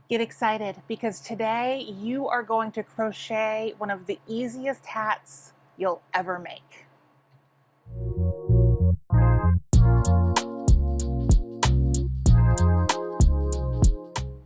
Get excited because today you are going to crochet one of the easiest hats you'll ever make.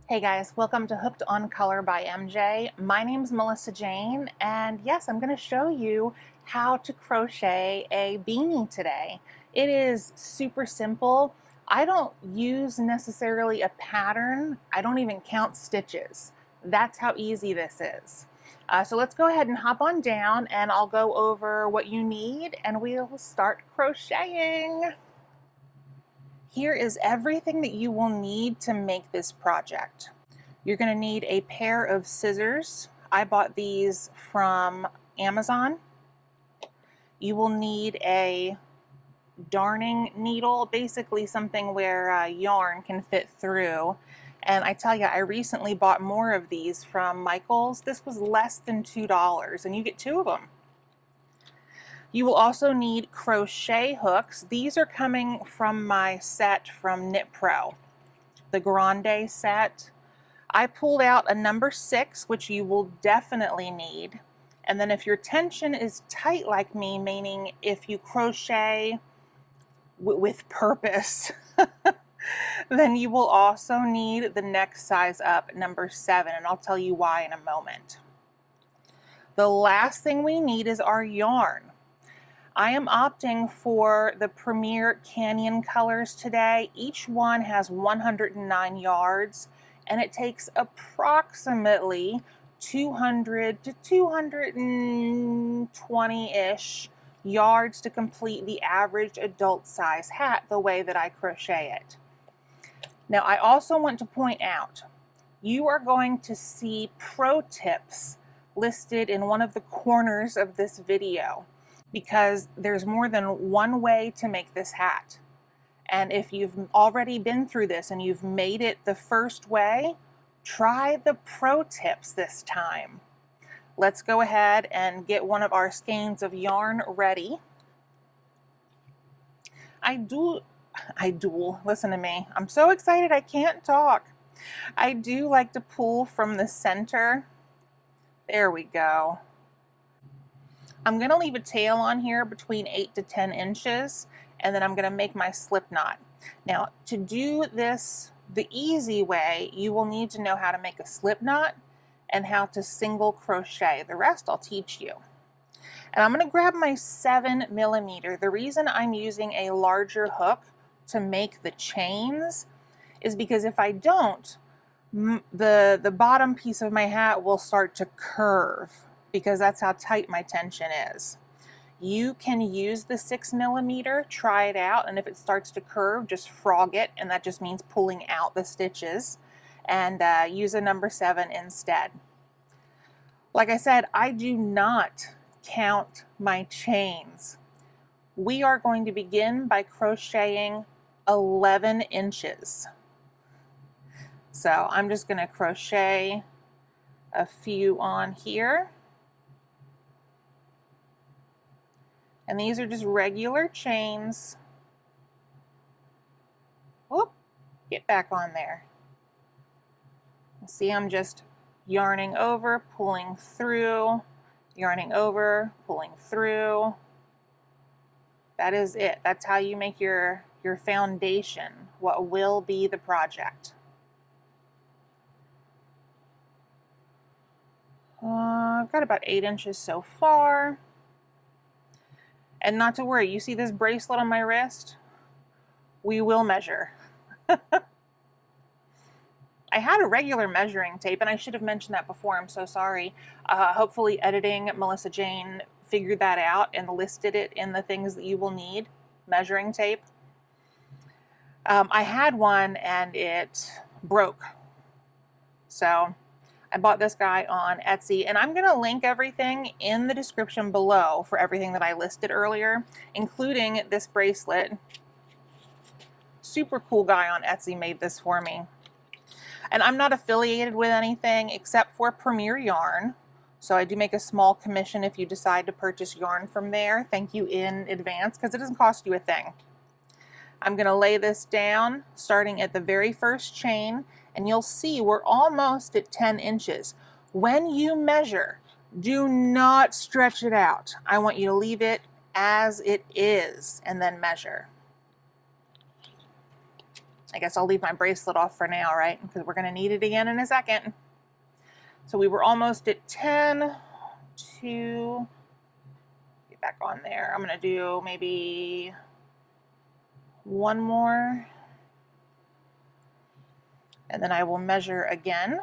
Hey guys, welcome to Hooked on Color by MJ. My name's Melissa Jane, and yes, I'm going to show you how to crochet a beanie today. It is super simple. I don't use necessarily a pattern. I don't even count stitches. That's how easy this is. So let's go ahead and hop on down and I'll go over what you need and we'll start crocheting. Here is everything that you will need to make this project. You're going to need a pair of scissors. I bought these from Amazon. You will need a darning needle, basically something where yarn can fit through. And I tell you, I recently bought more of these from Michael's. This was less than $2 and you get 2 of them. You will also need crochet hooks. These are coming from my set from Knit Pro, the Grande set. I pulled out a number 6, which you will definitely need. And then if your tension is tight like me, meaning if you crochet with purpose, then you will also need the next size up, number 7, and I'll tell you why in a moment. The last thing we need is our yarn. I am opting for the Premier Canyon colors today. Each one has 109 yards and it takes approximately 200 to 220-ish yards to complete the average adult size hat the way that I crochet it. Now I also want to point out, you are going to see pro tips listed in one of the corners of this video, because there's more than one way to make this hat. And if you've already been through this and you've made it the first way, try the pro tips this time. Let's go ahead and get one of our skeins of yarn ready. Listen to me. I'm so excited I can't talk. I do like to pull from the center. There we go. I'm going to leave a tail on here between 8 to 10 inches, and then I'm going to make my slip knot. Now, to do this the easy way, you will need to know how to make a slip knot and how to single crochet. The rest I'll teach you. And I'm going to grab my 7mm. The reason I'm using a larger hook to make the chains is because if I don't, the bottom piece of my hat will start to curve, because that's how tight my tension is. You can use the 6mm, try it out, and if it starts to curve, just frog it, and that just means pulling out the stitches, and use a number 7 instead. Like I said, I do not count my chains. We are going to begin by crocheting 11 inches. So I'm just going to crochet a few on here. And these are just regular chains. Whoop, get back on there. See, I'm just yarning over, pulling through, yarning over, pulling through. That is it. That's how you make your foundation, what will be the project. I've got about 8 inches so far. And not to worry, you see this bracelet on my wrist? We will measure. I had a regular measuring tape, and I should have mentioned that before. I'm so sorry. Hopefully editing Melissa Jane figured that out and listed it in the things that you will need, measuring tape. I had one and it broke. So I bought this guy on Etsy, and I'm going to link everything in the description below for everything that I listed earlier, including this bracelet. Super cool guy on Etsy made this for me. And I'm not affiliated with anything except for Premier Yarn. So I do make a small commission if you decide to purchase yarn from there. Thank you in advance, because it doesn't cost you a thing. I'm going to lay this down starting at the very first chain and you'll see we're almost at 10 inches. When you measure, do not stretch it out. I want you to leave it as it is and then measure. I guess I'll leave my bracelet off for now, right? Because we're going to need it again in a second. So we were almost at 10, 2, get back on there. I'm going to do maybe one more. And then I will measure again.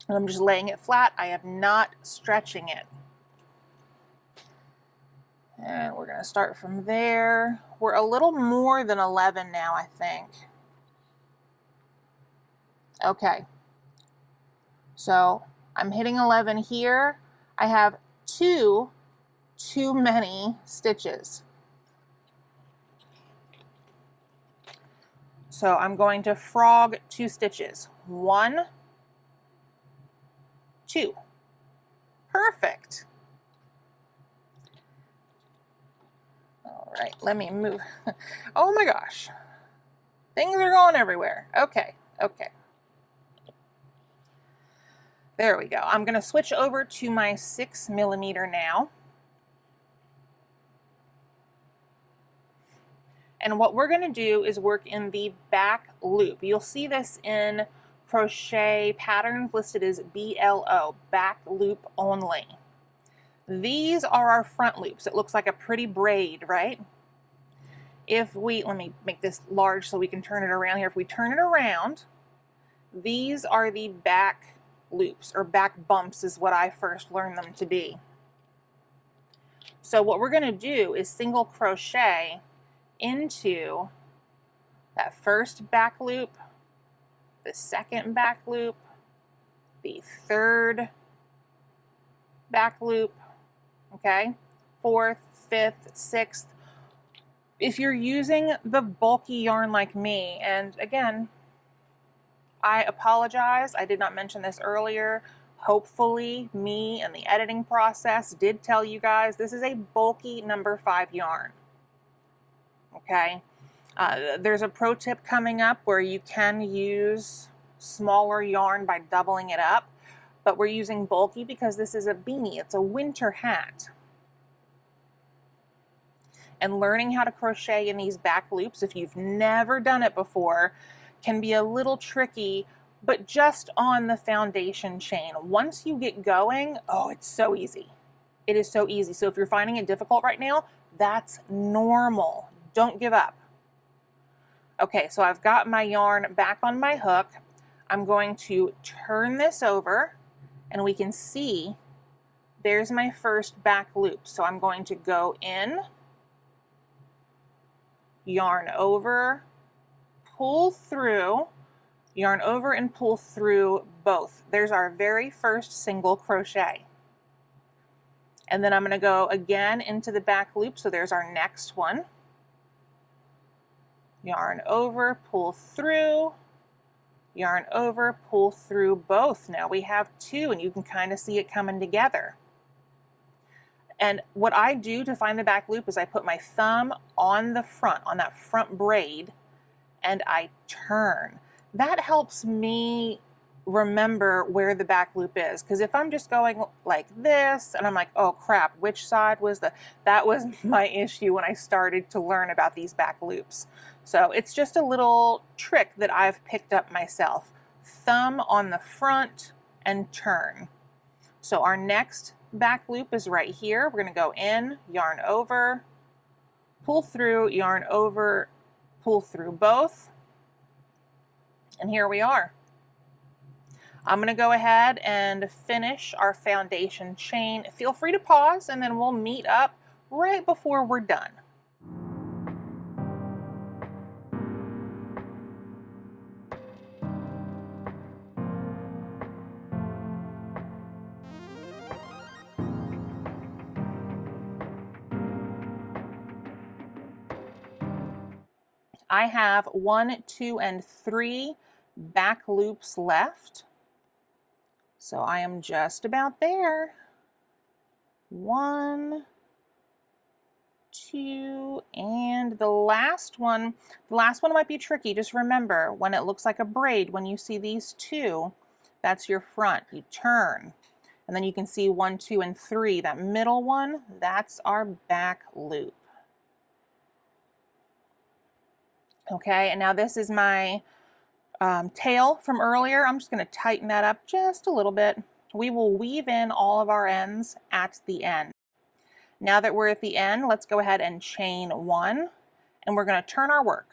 And I'm just laying it flat. I am not stretching it. And we're going to start from there. We're a little more than 11 now, I think. Okay. So I'm hitting 11 here. I have too many stitches. So I'm going to frog 2 stitches. 1, 2. Perfect. All right, let me move. Oh my gosh. Things are going everywhere. Okay, okay. There we go. I'm going to switch over to my 6mm now. And what we're going to do is work in the back loop. You'll see this in crochet patterns listed as BLO, back loop only. These are our front loops. It looks like a pretty braid, right? If we, let me make this large so we can turn it around here. If we turn it around, these are the back loops, or back bumps is what I first learned them to be. So what we're going to do is single crochet into that first back loop, the second back loop, the third back loop, okay, 4th, 5th, 6th. If you're using the bulky yarn like me, and again, I apologize, I did not mention this earlier. Hopefully me and the editing process did tell you guys this is a bulky number 5 yarn. Okay, there's a pro tip coming up where you can use smaller yarn by doubling it up, but we're using bulky because this is a beanie. It's a winter hat. And learning how to crochet in these back loops, if you've never done it before, can be a little tricky, but just on the foundation chain. Once you get going, oh, it's so easy. It is so easy. So if you're finding it difficult right now, that's normal. Don't give up. Okay, so I've got my yarn back on my hook. I'm going to turn this over, and we can see there's my first back loop. So I'm going to go in, yarn over, pull through, yarn over and pull through both. There's our very first single crochet. And then I'm going to go again into the back loop. So there's our next one. Yarn over, pull through, yarn over, pull through both. Now we have 2, and you can kind of see it coming together. And what I do to find the back loop is I put my thumb on the front, on that front braid, and I turn. That helps me remember where the back loop is, because if I'm just going like this and I'm like, oh crap, which side was that was my issue when I started to learn about these back loops. So it's just a little trick that I've picked up myself. Thumb on the front and turn. So our next back loop is right here. We're going to go in, yarn over, pull through, yarn over, pull through both, and here we are. I'm going to go ahead and finish our foundation chain. Feel free to pause, and then we'll meet up right before we're done. I have 1, 2, and 3 back loops left. So I am just about there. 1, 2, and And the last one might be tricky. Just remember, when it looks like a braid, when you see these two, that's your front. You turn, and then you can see 1, 2, and 3. That middle one, that's our back loop. Okay, and now this is my tail from earlier. I'm just going to tighten that up just a little bit. We will weave in all of our ends at the end. Now that we're at the end, let's go ahead and chain 1, and we're going to turn our work.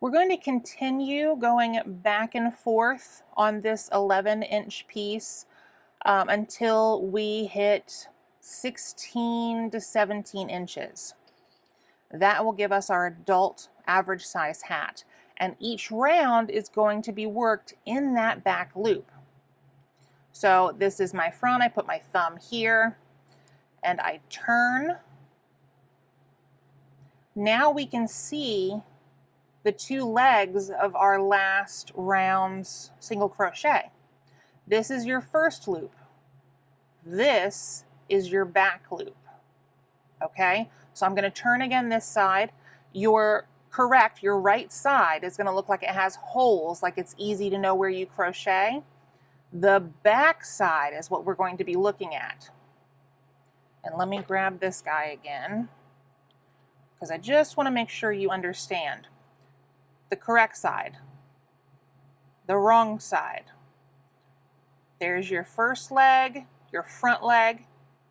We're going to continue going back and forth on this 11-inch piece until we hit 16 to 17 inches. That will give us our adult average size hat. And each round is going to be worked in that back loop. So this is my front. I put my thumb here and I turn. Now we can see the 2 legs of our last round's single crochet. This is your first loop. This is your back loop. Okay, so I'm going to turn again this side. You're correct, your right side is going to look like it has holes, like it's easy to know where you crochet. The back side is what we're going to be looking at. And let me grab this guy again, because I just want to make sure you understand. The correct side, the wrong side. There's your first leg, your front leg,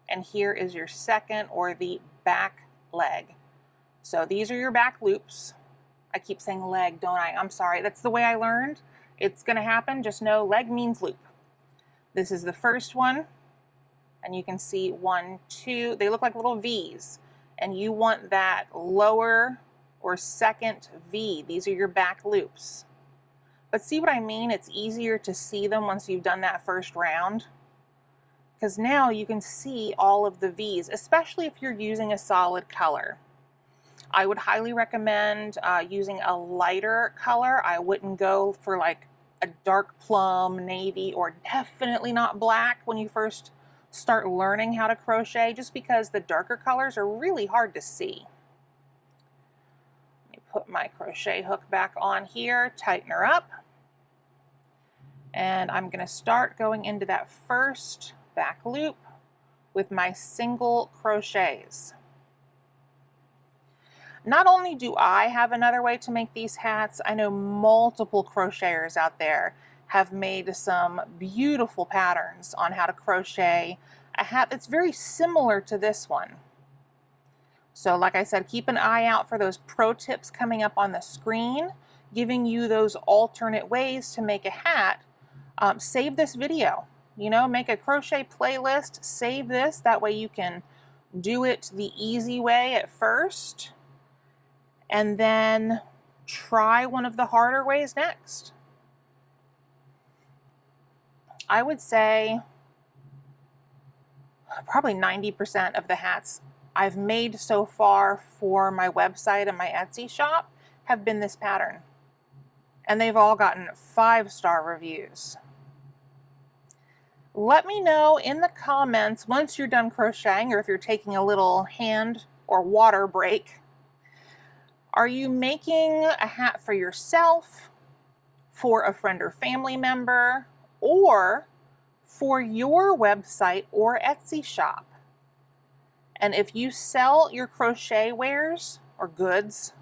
and here is your second or the back leg. So these are your back loops. I keep saying leg, don't I? I'm sorry, that's the way I learned. It's gonna happen, just know leg means loop. This is the first one, and you can see 1, 2, they look like little V's, and you want that lower or second V. These are your back loops. But see what I mean? It's easier to see them once you've done that first round, because now you can see all of the V's, especially if you're using a solid color. I would highly recommend using a lighter color. I wouldn't go for like a dark plum, navy, or definitely not black when you first start learning how to crochet, just because the darker colors are really hard to see. Let me put my crochet hook back on here, tighten her up, and I'm going to start going into that first back loop with my single crochets. Not only do I have another way to make these hats, I know multiple crocheters out there have made some beautiful patterns on how to crochet a hat that's very similar to this one. So like I said, keep an eye out for those pro tips coming up on the screen, giving you those alternate ways to make a hat. Save this video, you know, make a crochet playlist, save this, that way you can do it the easy way at first, and then try one of the harder ways next. I would say probably 90% of the hats I've made so far for my website and my Etsy shop have been this pattern. And they've all gotten 5-star reviews. Let me know in the comments once you're done crocheting, or if you're taking a little hand or water break. Are you making a hat for yourself, for a friend or family member, or for your website or Etsy shop? And if you sell your crochet wares or goods,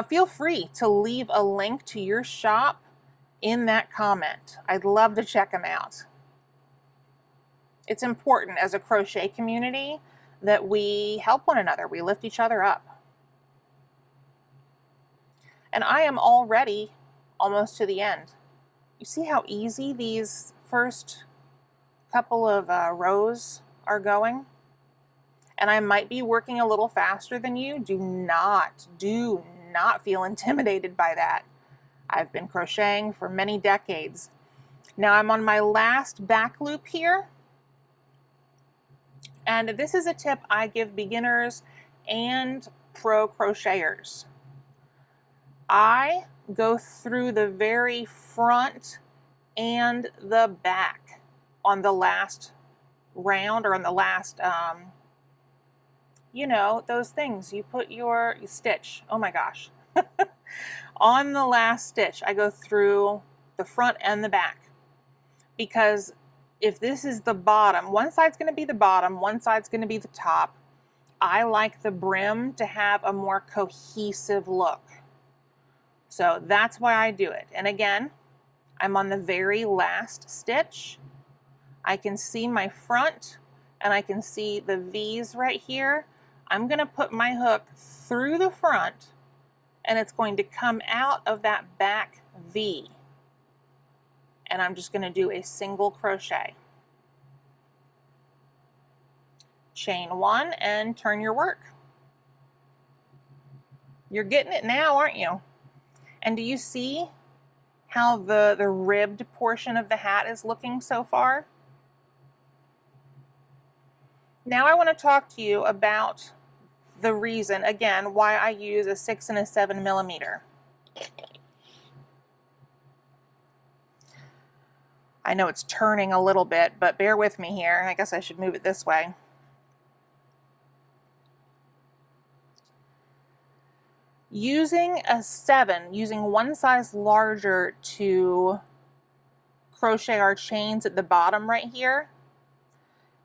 feel free to leave a link to your shop in that comment. I'd love to check them out. It's important as a crochet community that we help one another, we lift each other up. And I am already almost to the end. You see how easy these first couple of rows are going? And I might be working a little faster than you. Do not feel intimidated by that. I've been crocheting for many decades. Now I'm on my last back loop here. And this is a tip I give beginners and pro crocheters. I go through the very front and the back on the last round or on the last, you know, those things you put your stitch. Oh my gosh. On the last stitch, I go through the front and the back, because if this is the bottom, one side's going to be the bottom, one side's going to be the top. I like the brim to have a more cohesive look. So that's why I do it. And again, I'm on the very last stitch. I can see my front and I can see the V's right here. I'm going to put my hook through the front and it's going to come out of that back V. And I'm just going to do a single crochet. Chain one and turn your work. You're getting it now, aren't you? And do you see how the ribbed portion of the hat is looking so far? Now I want to talk to you about the reason, again, why I use a 6 and a 7 millimeter. I know it's turning a little bit, but bear with me here. I guess I should move it this way. Using a 7, using one size larger to crochet our chains at the bottom right here,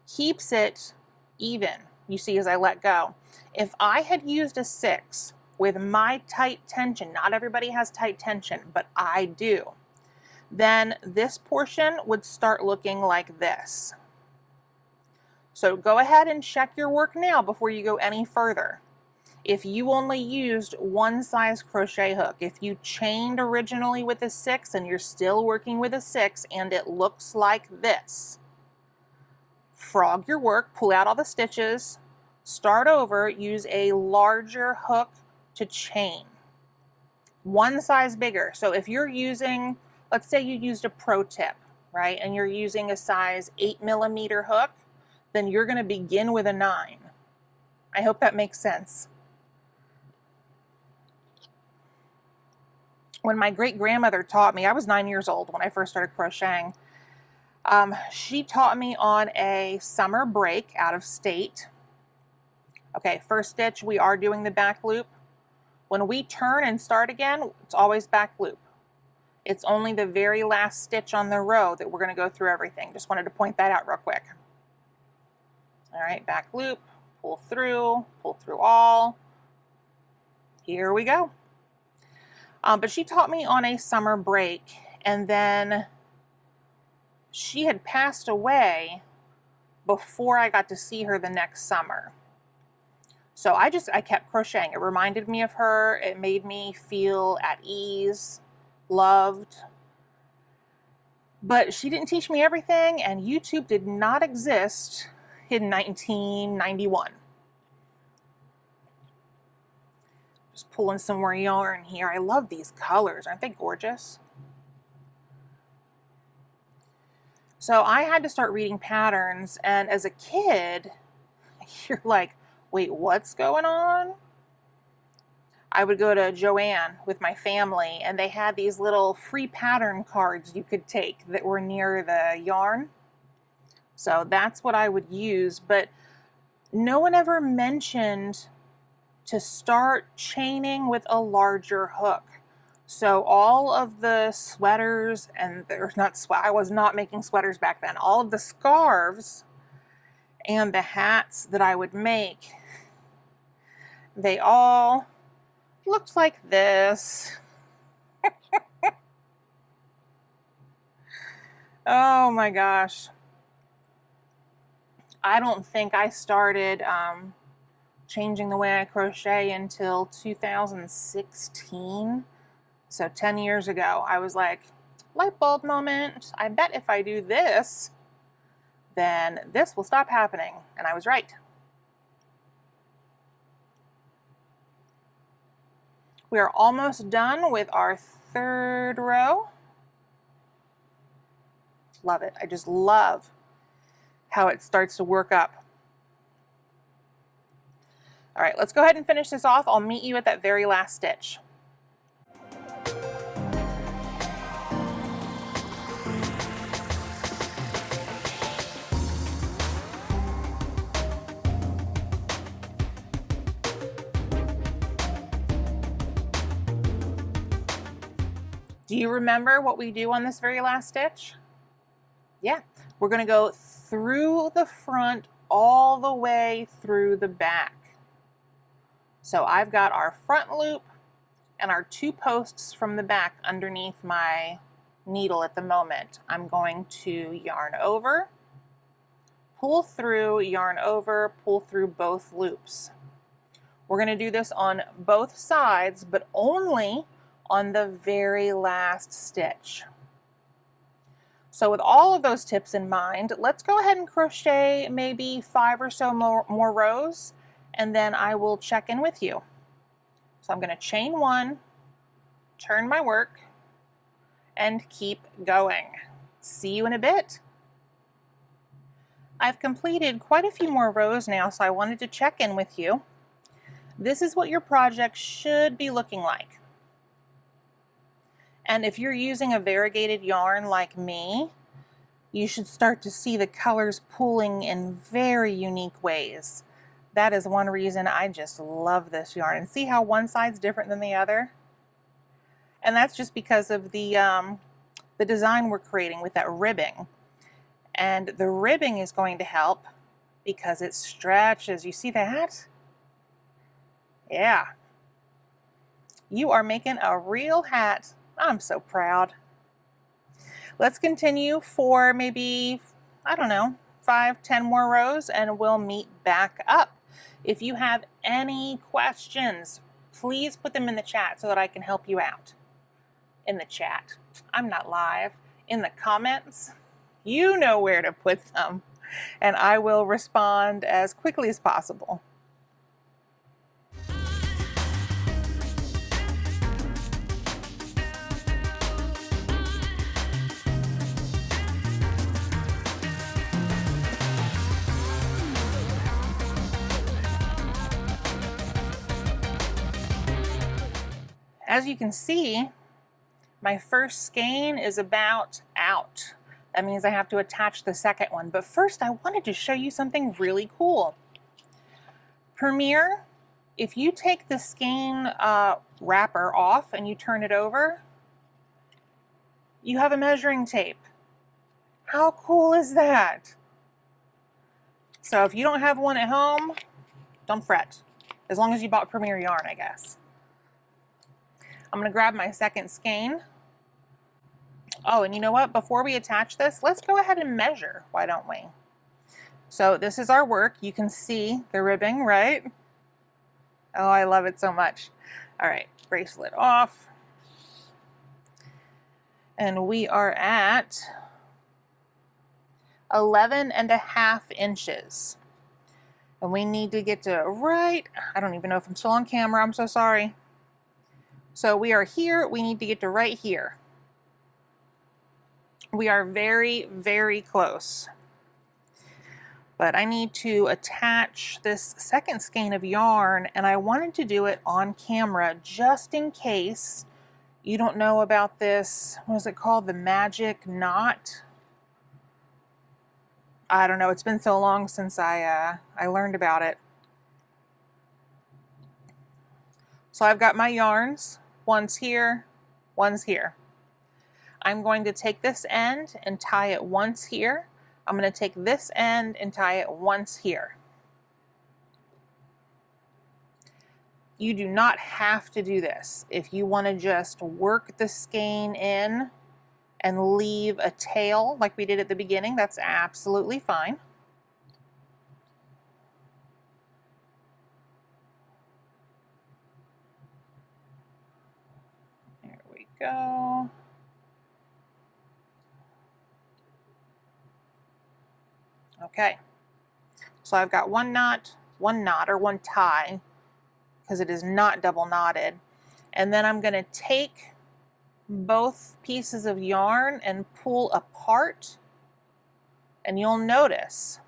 keeps it even, you see, as I let go. If I had used a 6 with my tight tension, not everybody has tight tension, but I do, then this portion would start looking like this. So go ahead and check your work now before you go any further. If you only used one size crochet hook, if you chained originally with a 6 and you're still working with a 6 and it looks like this, frog your work, pull out all the stitches, start over, use a larger hook to chain. One size bigger. So if you're using, let's say you used a pro tip, right, and you're using a size 8 millimeter hook, then you're going to begin with a 9. I hope that makes sense. When my great-grandmother taught me, I was 9 years old when I first started crocheting. She taught me on a summer break out of state. Okay, first stitch, we are doing the back loop. When we turn and start again, it's always back loop. It's only the very last stitch on the row that we're going to go through everything. Just wanted to point that out real quick. All right, back loop, pull through all. Here we go. But she taught me on a summer break, and then she had passed away before I got to see her the next summer. So I kept crocheting. It reminded me of her. It made me feel at ease, loved. But she didn't teach me everything, and YouTube did not exist in 1991. Just pulling some more yarn here. I love these colors. Aren't they gorgeous? So I had to start reading patterns, and as a kid, you're like, wait, what's going on? I would go to Joann with my family, and they had these little free pattern cards you could take that were near the yarn. So that's what I would use, but no one ever mentioned to start chaining with a larger hook. So all of the sweaters, and there's not I was not making sweaters back then, all of the scarves and the hats that I would make, they all looked like this. Oh my gosh. I don't think I started changing the way I crochet until 2016. So 10 years ago, I was like, light bulb moment. I bet if I do this, then this will stop happening. And I was right. We are almost done with our third row. Love it. I just love how it starts to work up. All right, let's go ahead and finish this off. I'll meet you at that very last stitch. Do you remember what we do on this very last stitch? Yeah, we're going to go through the front all the way through the back. So I've got our front loop and our 2 posts from the back underneath my needle at the moment. I'm going to yarn over, pull through, yarn over, pull through both loops. We're going to do this on both sides, but only on the very last stitch. So with all of those tips in mind, let's go ahead and crochet maybe 5 or so more rows, and then I will check in with you. So I'm going to chain 1, turn my work, and keep going. See you in a bit. I've completed quite a few more rows now, so I wanted to check in with you. This is what your project should be looking like. And if you're using a variegated yarn like me, you should start to see the colors pooling in very unique ways. That is one reason I just love this yarn. And see how one side's different than the other? And that's just because of the design we're creating with that ribbing. And the ribbing is going to help because it stretches. You see that? Yeah. You are making a real hat. I'm so proud. Let's continue for maybe, I don't know, 5, 10 more rows and we'll meet back up. If you have any questions, please put them in the chat so that I can help you out. In the chat. I'm not live. In the comments. You know where to put them, and I will respond as quickly as possible. As you can see, my first skein is about out. That means I have to attach the second one. But first I wanted to show you something really cool. Premier, if you take the skein wrapper off and you turn it over, you have a measuring tape. How cool is that? So if you don't have one at home, don't fret. As long as you bought Premier yarn, I guess. I'm going to grab my second skein. Oh, and you know what? Before we attach this, let's go ahead and measure. Why don't we? So this is our work. You can see the ribbing, right? Oh, I love it so much. All right, bracelet off. And we are at 11.5 inches. And we need to get to right, I don't even know if I'm still on camera, I'm so sorry. So we are here, we need to get to right here. We are very, very close. But I need to attach this second skein of yarn, and I wanted to do it on camera just in case you don't know about this, what is it called, the magic knot? I don't know, it's been so long since I learned about it. So I've got my yarns, one's here, one's here. I'm going to take this end and tie it once here. I'm going to take this end and tie it once here. You do not have to do this. If you want to just work the skein in and leave a tail like we did at the beginning, that's absolutely fine. There we go. Okay, so I've got one knot, or one tie, because it is not double knotted. And then I'm going to take both pieces of yarn and pull apart, and you'll notice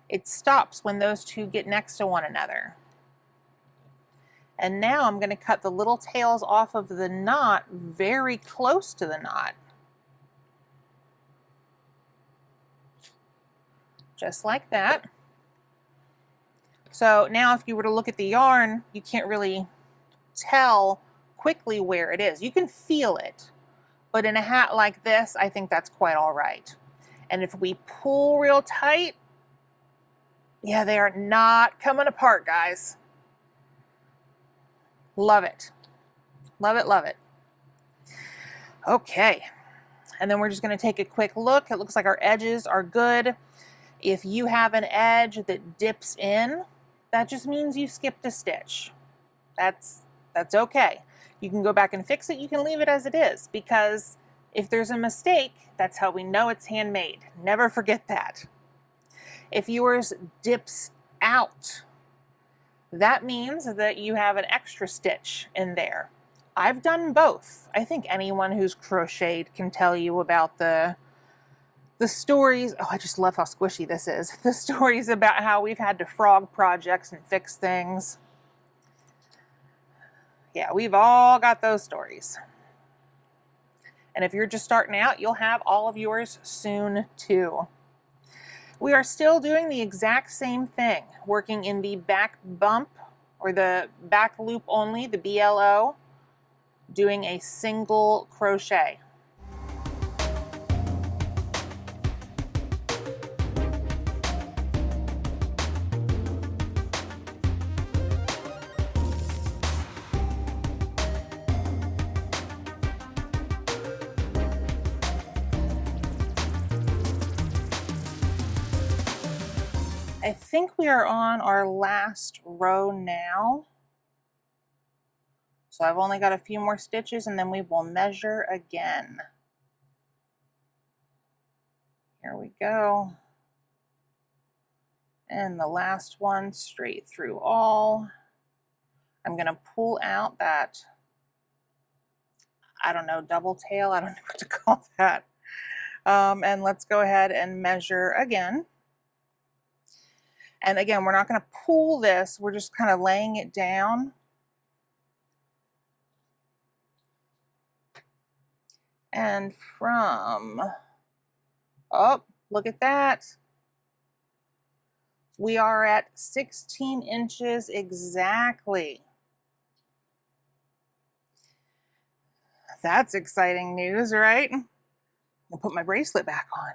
it stops when those two get next to one another. And now I'm going to cut the little tails off of the knot very close to the knot. Just like that. So now if you were to look at the yarn, you can't really tell quickly where it is. You can feel it, But in a hat like this, I think that's quite all right. And if we pull real tight, yeah, they are not coming apart, guys. Love it. Love it, love it. Okay. And then we're just going to take a quick look. It looks like our edges are good. If you have an edge that dips in, that just means you skipped a stitch. That's okay. You can go back and fix it. You can leave it as it is, because if there's a mistake, that's how we know it's handmade. Never forget that. If yours dips out, that means that you have an extra stitch in there. I've done both. I think anyone who's crocheted can tell you about the stories. Oh, I just love how squishy this is. The stories about how we've had to frog projects and fix things. Yeah, we've all got those stories. And if you're just starting out, you'll have all of yours soon too. We are still doing the exact same thing, working in the back bump or the back loop only, the BLO, doing a single crochet. I think we are on our last row now. So I've only got a few more stitches and then we will measure again. Here we go. And the last one straight through all. I'm going to pull out that, I don't know, double tail. I don't know what to call that. And let's go ahead and measure again. And again, we're not going to pull this. We're just kind of laying it down. And from, oh, look at that. We are at 16 inches exactly. That's exciting news, right? I'll put my bracelet back on.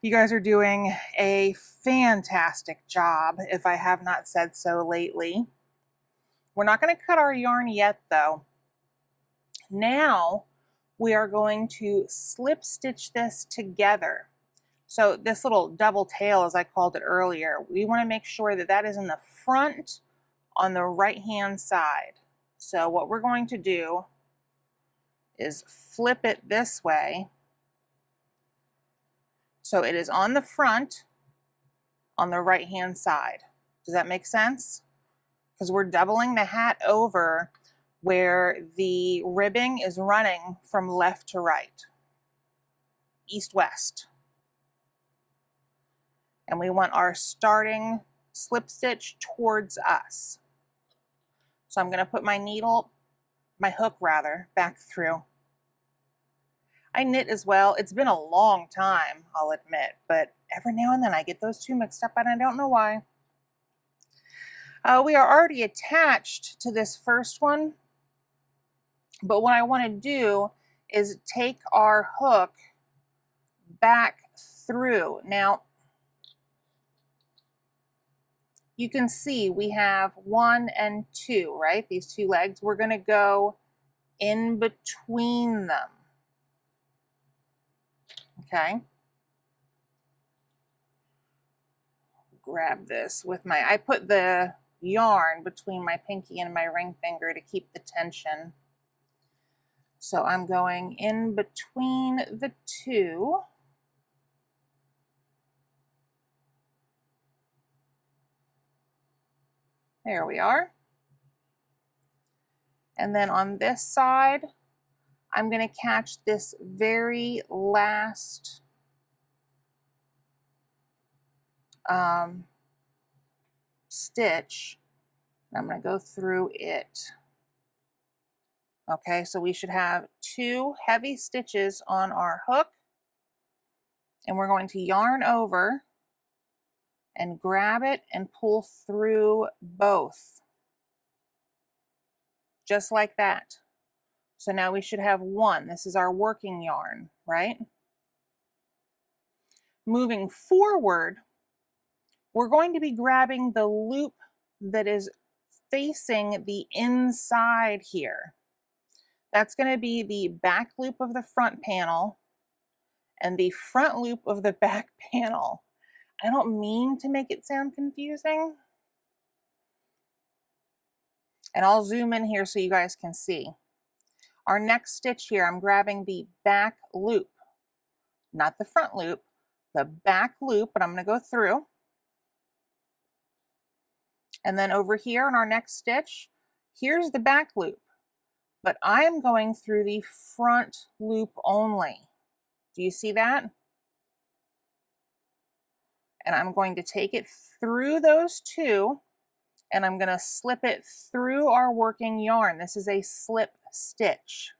You guys are doing a fantastic job, if I have not said so lately. We're not going to cut our yarn yet, though. Now we are going to slip stitch this together. So this little double tail, as I called it earlier, we want to make sure that that is in the front on the right-hand side. So what we're going to do is flip it this way. So it is on the front on the right-hand side. Does that make sense? Because we're doubling the hat over where the ribbing is running from left to right, east-west. And we want our starting slip stitch towards us. So I'm going to put my needle, my hook rather, back through. I knit as well. It's been a long time, I'll admit, but every now and then I get those two mixed up and I don't know why. We are already attached to this first one, but what I want to do is take our hook back through. Now, you can see we have 1 and 2, right? These two legs. We're going to go in between them. Okay. Grab this with my, I put the yarn between my pinky and my ring finger to keep the tension. So I'm going in between the two. There we are. And then on this side, I'm going to catch this very last stitch. I'm going to go through it. Okay, so we should have 2 heavy stitches on our hook, and we're going to yarn over and grab it and pull through both. Just like that. So now we should have 1. This is our working yarn, right? Moving forward, we're going to be grabbing the loop that is facing the inside here. That's going to be the back loop of the front panel and the front loop of the back panel. I don't mean to make it sound confusing. And I'll zoom in here so you guys can see. Our next stitch here, I'm grabbing the back loop, not the front loop, the back loop, but I'm going to go through. And then over here in our next stitch, here's the back loop, but I'm going through the front loop only. Do you see that? And I'm going to take it through those 2, and I'm going to slip it through our working yarn. This is a slip stitch.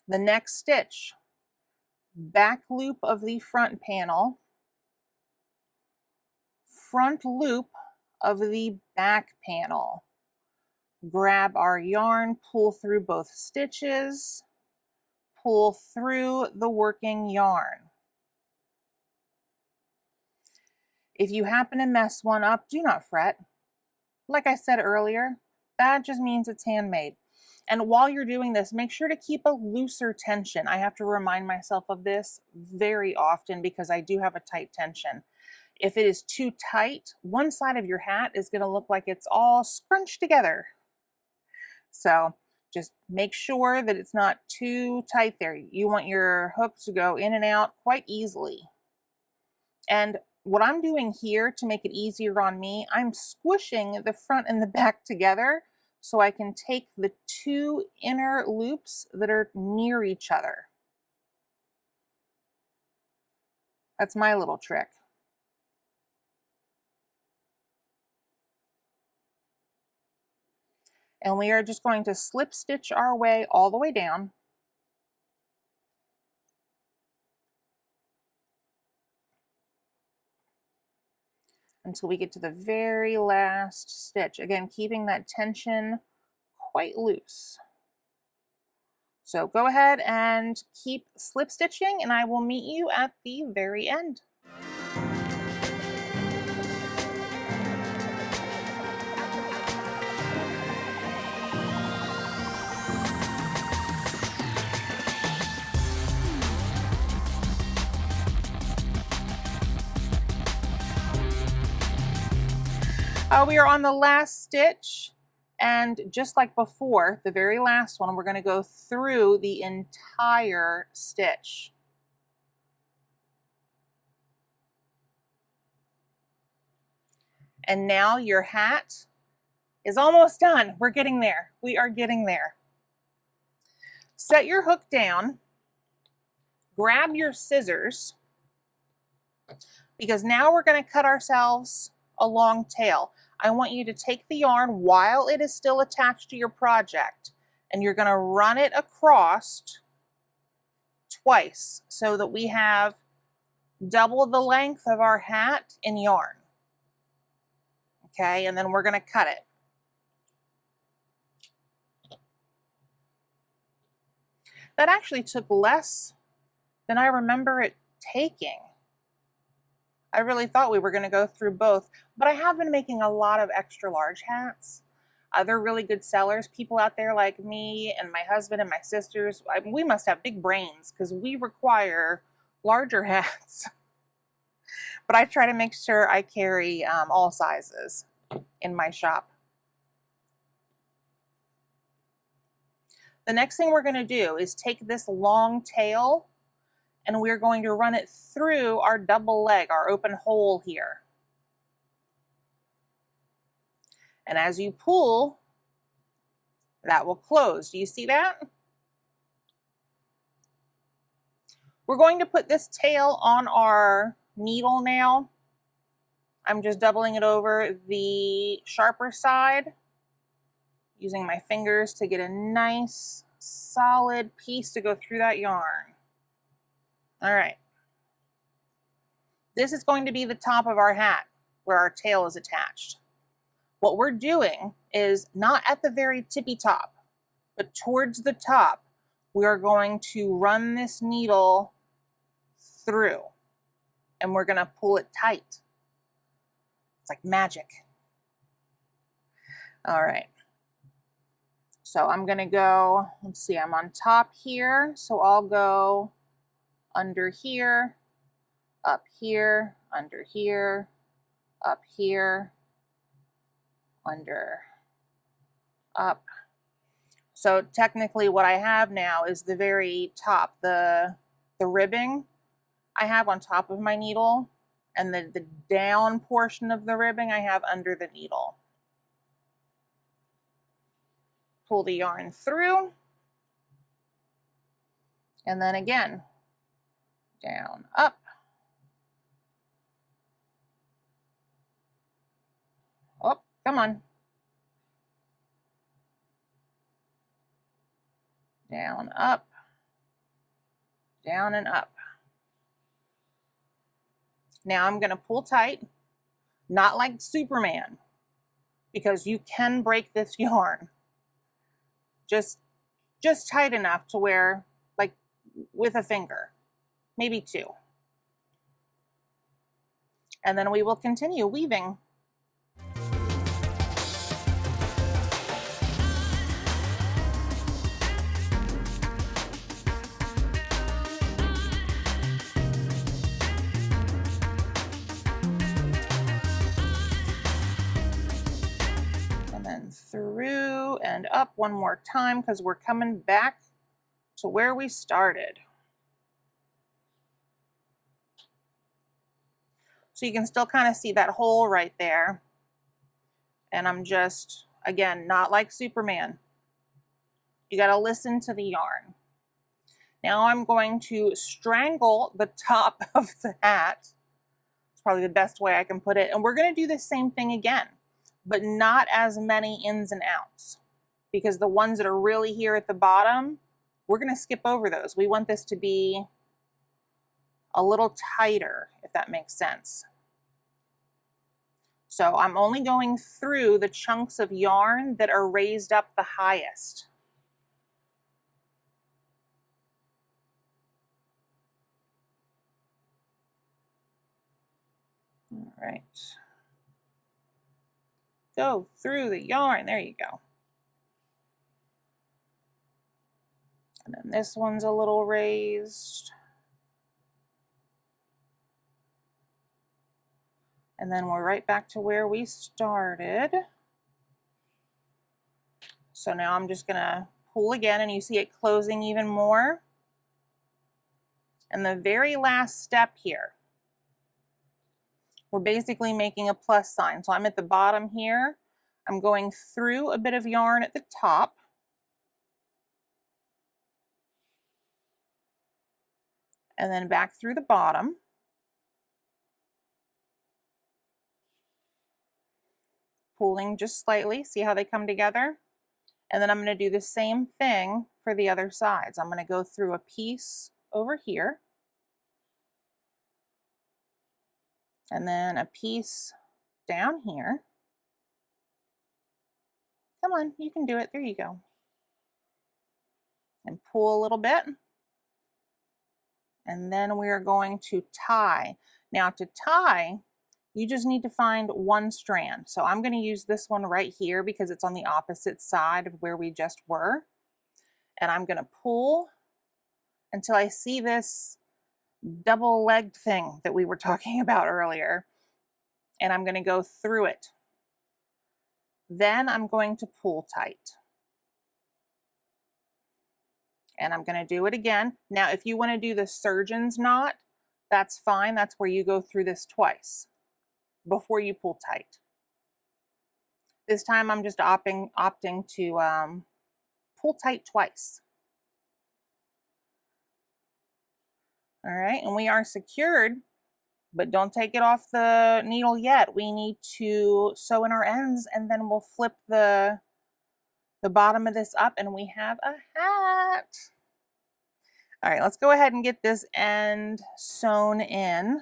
The next stitch, back loop of the front panel, front loop of the back panel. Grab our yarn, pull through both stitches, pull through the working yarn. If you happen to mess one up, do not fret. Like I said earlier, that just means it's handmade. And while you're doing this, make sure to keep a looser tension. I have to remind myself of this very often because I do have a tight tension. If it is too tight, one side of your hat is going to look like it's all scrunched together. So just make sure that it's not too tight there. You want your hook to go in and out quite easily. And what I'm doing here to make it easier on me, I'm squishing the front and the back together so I can take the 2 inner loops that are near each other. That's my little trick. And we are just going to slip stitch our way all the way down. Until we get to the very last stitch. Again, keeping that tension quite loose. So go ahead and keep slip stitching, and I will meet you at the very end. We are on the last stitch, and just like before, the very last one, we're going to go through the entire stitch. And now your hat is almost done. We're getting there. We are getting there. Set your hook down, grab your scissors, because now we're going to cut ourselves a long tail. I want you to take the yarn while it is still attached to your project, and you're going to run it across twice so that we have double the length of our hat in yarn. Okay, and then we're going to cut it. That actually took less than I remember it taking. I really thought we were going to go through both, but I have been making a lot of extra large hats. They're really good sellers. People out there like me and my husband and my sisters, we must have big brains because we require larger hats. But I try to make sure I carry all sizes in my shop. The next thing we're going to do is take this long tail, and we're going to run it through our double leg, our open hole here. And as you pull, that will close. Do you see that? We're going to put this tail on our needle now. I'm just doubling it over the sharper side, using my fingers to get a nice solid piece to go through that yarn. All right. This is going to be the top of our hat where our tail is attached. What we're doing is not at the very tippy top, but towards the top, we are going to run this needle through and we're going to pull it tight. It's like magic. All right. So I'm going to go, let's see, I'm on top here. So I'll go under here, up here, under here, up here, under, up. So technically what I have now is the very top, the ribbing I have on top of my needle, and the down portion of the ribbing I have under the needle. Pull the yarn through, and then again, down, up. Oh, come on. Down, up, down and up. Now I'm going to pull tight, not like Superman, because you can break this yarn. Just tight enough to where, like with a finger, maybe two. And then we will continue weaving. Through and up one more time because we're coming back to where we started. So you can still kind of see that hole right there. And I'm just, again, not like Superman. You got to listen to the yarn. Now I'm going to strangle the top of the hat. It's probably the best way I can put it. And we're going to do the same thing again, but not as many ins and outs, because the ones that are really here at the bottom, we're going to skip over those. We want this to be a little tighter, if that makes sense. So I'm only going through the chunks of yarn that are raised up the highest. All right. Go through the yarn. There you go. And then this one's a little raised. And then we're right back to where we started. So now I'm just going to pull again, and you see it closing even more. And the very last step here, we're basically making a plus sign. So I'm at the bottom here. I'm going through a bit of yarn at the top. And then back through the bottom. Pulling just slightly, see how they come together? And then I'm going to do the same thing for the other sides. I'm going to go through a piece over here. And then a piece down here. Come on, you can do it. There you go. And pull a little bit. And then we are going to tie. Now to tie, you just need to find one strand. So I'm going to use this one right here because it's on the opposite side of where we just were. And I'm going to pull until I see this double-legged thing that we were talking about earlier. And I'm going to go through it. Then I'm going to pull tight. And I'm going to do it again. Now, if you want to do the surgeon's knot, that's fine. That's where you go through this twice before you pull tight. This time I'm just opting to pull tight twice. All right, and we are secured, but don't take it off the needle yet. We need to sew in our ends, and then we'll flip the bottom of this up and we have a hat. All right, let's go ahead and get this end sewn in.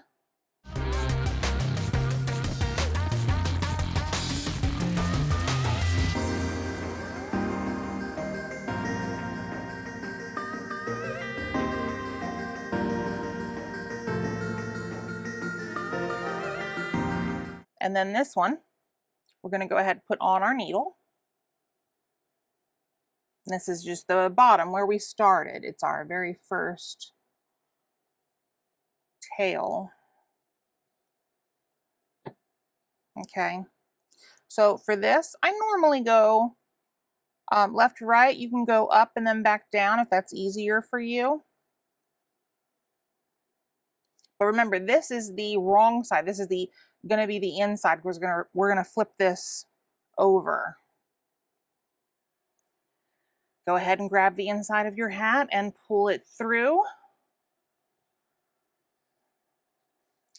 And then this one, we're going to go ahead and put on our needle. And this is just the bottom where we started. It's our very first tail. Okay, so for this, I normally go left to right. You can go up and then back down if that's easier for you. But remember, this is the wrong side. This is going to be the inside because we're gonna flip this over. Go ahead and grab the inside of your hat and pull it through.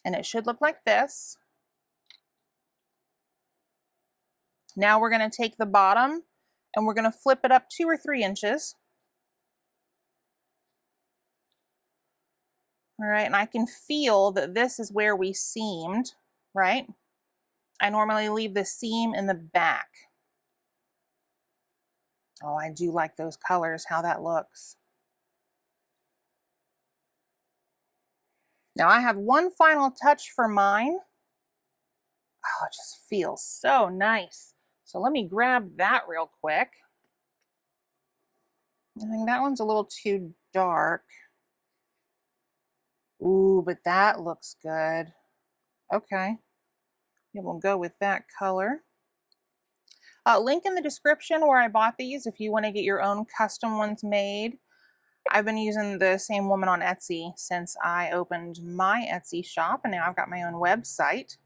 And it should look like this. Now we're going to take the bottom and we're going to flip it up 2 or 3 inches. All right, and I can feel that this is where we seamed, right? I normally leave the seam in the back. Oh, I do like those colors, how that looks. Now I have one final touch for mine. Oh, it just feels so nice. So let me grab that real quick. I think that one's a little too dark. Ooh, but that looks good. Okay, yeah, we'll go with that color. Link in the description where I bought these if you want to get your own custom ones made. I've been using the same woman on Etsy since I opened my Etsy shop, and now I've got my own website.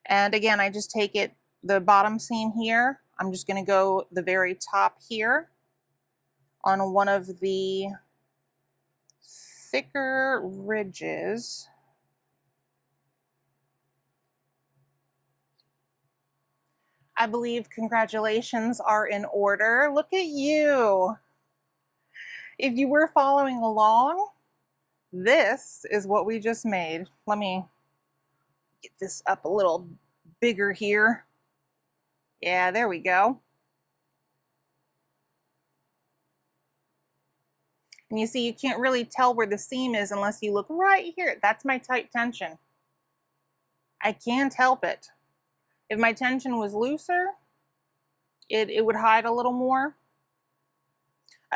And again, I just take it, the bottom seam here, I'm just going to go the very top here on one of the thicker ridges. I believe congratulations are in order. Look at you. If you were following along, this is what we just made. Let me get this up a little bigger here. Yeah, there we go. And you see, you can't really tell where the seam is unless you look right here. That's my tight tension. I can't help it. If my tension was looser, it would hide a little more.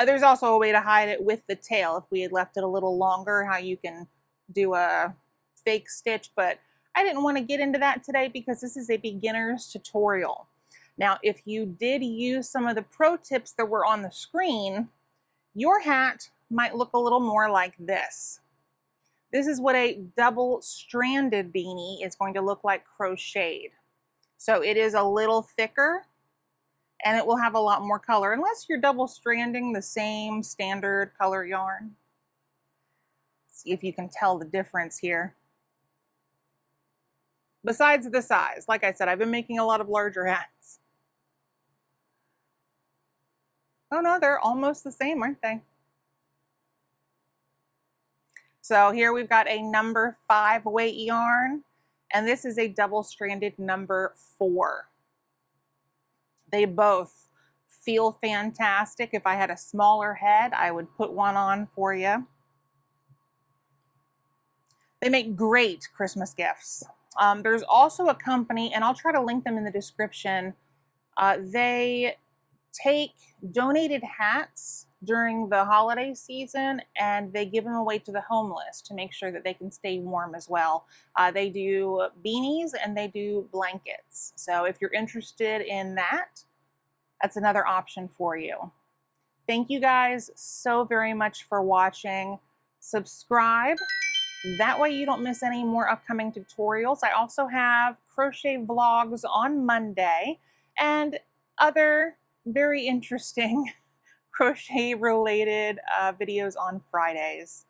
There's also a way to hide it with the tail if we had left it a little longer, how you can do a fake stitch, but I didn't want to get into that today because this is a beginner's tutorial. Now, if you did use some of the pro tips that were on the screen, your hat might look a little more like this. This is what a double-stranded beanie is going to look like crocheted. So it is a little thicker and it will have a lot more color unless you're double stranding the same standard color yarn. See if you can tell the difference here. Besides the size, like I said, I've been making a lot of larger hats. Oh no, they're almost the same, aren't they? So here we've got a number 5 weight yarn, and this is a double-stranded number 4. They both feel fantastic. If I had a smaller head, I would put one on for you. They make great Christmas gifts. There's also a company, and I'll try to link them in the description. They take donated hats during the holiday season and they give them away to the homeless to make sure that they can stay warm as well. They do beanies and they do blankets. So if you're interested in that, that's another option for you. Thank you guys so very much for watching. Subscribe. That way you don't miss any more upcoming tutorials. I also have crochet vlogs on Monday and other very interesting crochet related videos on Fridays.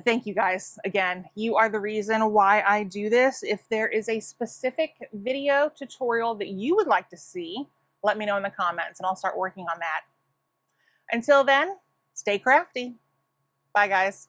Thank you guys. Again, you are the reason why I do this. If there is a specific video tutorial that you would like to see, let me know in the comments and I'll start working on that. Until then, stay crafty. Bye guys.